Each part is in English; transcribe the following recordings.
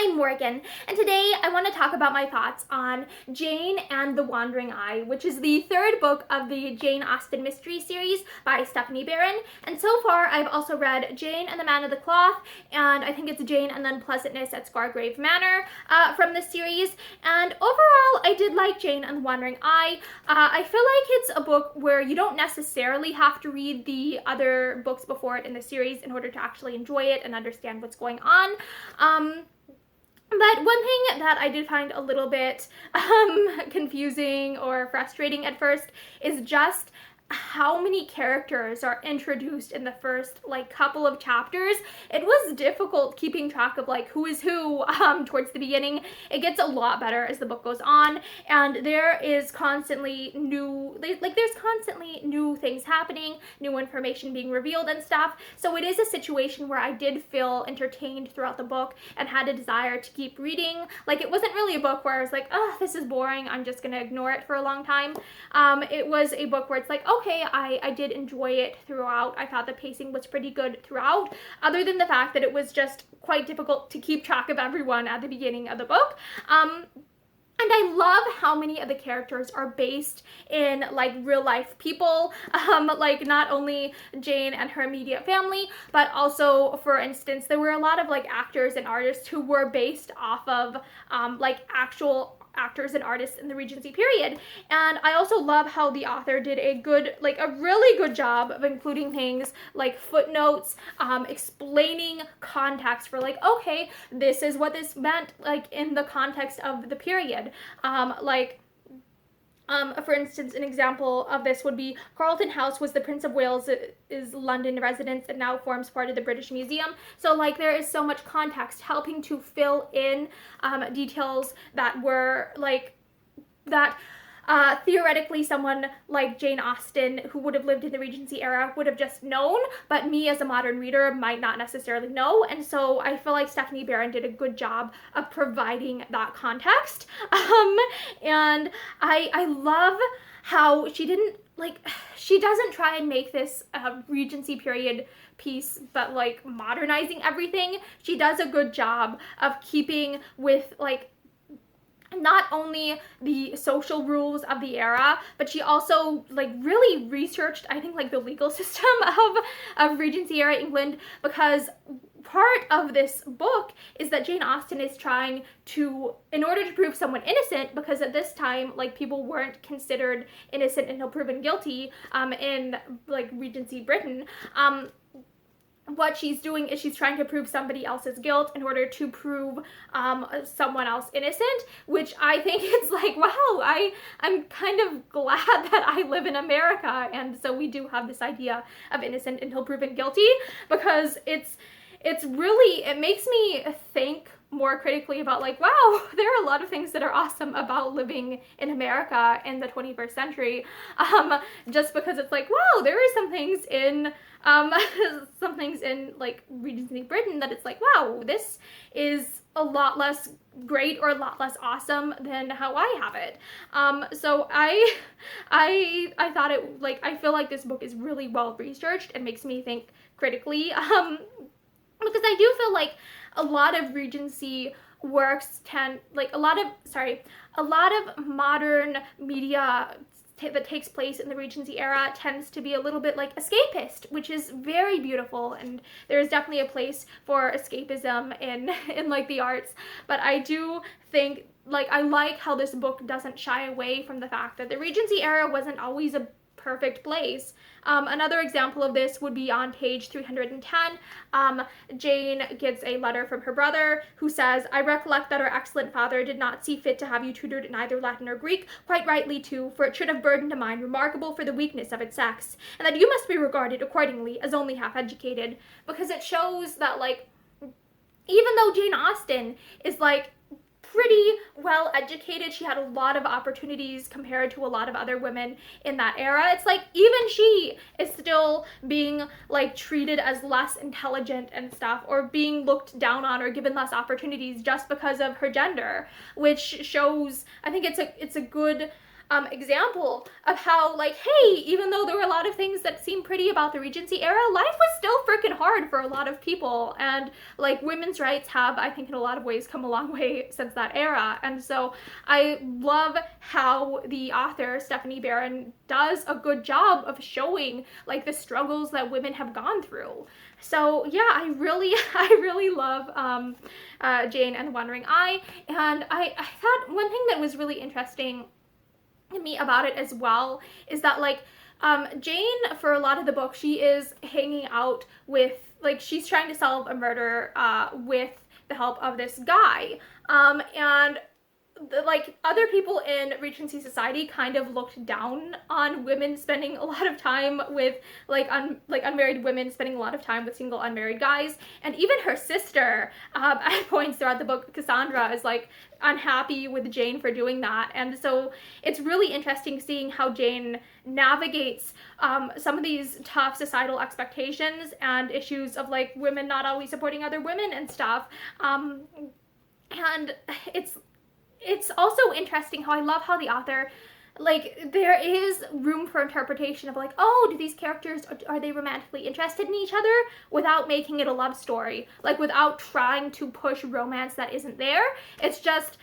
I'm Morgan, and today I want to talk about my thoughts on Jane and the Wandering Eye, which is the third book of the Jane Austen mystery series by Stephanie Barron. And so far, I've also read Jane and the Man of the Cloth, and I think it's Jane and the Unpleasantness at Scargrave Manor from this series. And overall, I did like Jane and the Wandering Eye. I feel like it's a book where you don't necessarily have to read the other books before it in the series in order to actually enjoy it and understand what's going on. But one thing that I did find a little bit confusing or frustrating at first is just how many characters are introduced in the first couple of chapters. It was difficult keeping track of who is who towards the beginning. It gets a lot better as the book goes on, and there is constantly there's constantly new things happening, new information being revealed and stuff. So it is a situation where I did feel entertained throughout the book and had a desire to keep reading. It wasn't really a book where I was like, oh, this is boring, I'm just gonna ignore it for a long time. It was a book where it's like, okay, I did enjoy it throughout. I thought the pacing was pretty good throughout, other than the fact that it was just quite difficult to keep track of everyone at the beginning of the book. And I love how many of the characters are based in real life people, not only Jane and her immediate family, but also, for instance, there were a lot of actors and artists who were based off of actual actors and artists in the Regency period. And I also love how the author did a really good job of including things like footnotes, explaining context for okay, this is what this meant in the context of the period. For instance, an example of this would be Carlton House was the Prince of Wales' London residence and now forms part of the British Museum. So there is so much context helping to fill in details that were theoretically someone like Jane Austen, who would have lived in the Regency era, would have just known, but me as a modern reader might not necessarily know. And so I feel like Stephanie Barron did a good job of providing that context. And I love how she doesn't try and make this a Regency period piece, but modernizing everything. She does a good job of keeping with not only the social rules of the era, but she also really researched, I think, the legal system of Regency era England, because part of this book is that Jane Austen is trying to, in order to prove someone innocent, because at this time people weren't considered innocent until proven guilty in Regency Britain. What she's doing is she's trying to prove somebody else's guilt in order to prove someone else innocent, which I think is wow, I'm kind of glad that I live in America, and so we do have this idea of innocent until proven guilty, because it makes me think more critically about wow, there are a lot of things that are awesome about living in America in the 21st century, just because it's wow, there are some things in Regency Britain that it's wow, this is a lot less great or a lot less awesome than how I have it. So I thought it I feel like this book is really well researched and makes me think critically, because I do feel a lot of Regency works a lot of modern media that takes place in the Regency era tends to be a little bit escapist, which is very beautiful, and there is definitely a place for escapism in the arts. But I do think I like how this book doesn't shy away from the fact that the Regency era wasn't always a perfect place. Another example of this would be on page 310. Jane gets a letter from her brother who says, "I recollect that our excellent father did not see fit to have you tutored in either Latin or Greek, quite rightly too, for it should have burdened a mind remarkable for the weakness of its sex, and that you must be regarded accordingly as only half educated," because it shows that even though Jane Austen is pretty well educated, she had a lot of opportunities compared to a lot of other women in that era. It's even she is still being treated as less intelligent and stuff, or being looked down on or given less opportunities just because of her gender, which shows, I think it's a good example of how, like, hey, even though there were a lot of things that seemed pretty about the Regency era, life was still freaking hard for a lot of people. And like women's rights have, I think, in a lot of ways come a long way since that era. And so I love how the author Stephanie Barron does a good job of showing like the struggles that women have gone through. So yeah, I really I really love Jane and the Wandering Eye. And I thought one thing that was really interesting to me about it as well is that like Jane, for a lot of the book, she is hanging out with, like, she's trying to solve a murder with the help of this guy, and like other people in Regency society kind of looked down on women spending a lot of time with like unmarried women spending a lot of time with single unmarried guys. And even her sister at points throughout the book, Cassandra, is like unhappy with Jane for doing that. And so it's really interesting seeing how Jane navigates some of these tough societal expectations and issues of like women not always supporting other women and stuff. And it's also interesting how I love how the author, like, there is room for interpretation of like, oh, do these characters, are they romantically interested in each other, without making it a love story, like without trying to push romance that isn't there. It's just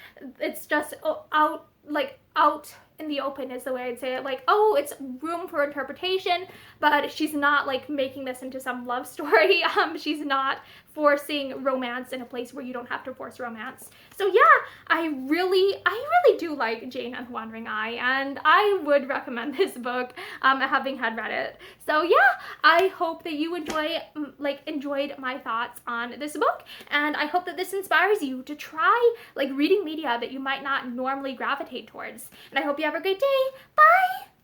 out, like out in the open is the way I'd say it. Like, oh, it's room for interpretation, but she's not like making this into some love story. She's not forcing romance in a place where you don't have to force romance. So yeah, I really do like Jane and the Wandering Eye, and I would recommend this book, having had read it. So yeah, I hope that you enjoyed my thoughts on this book, and I hope that this inspires you to try like reading media that you might not normally gravitate towards. And I hope you have a great day. Bye!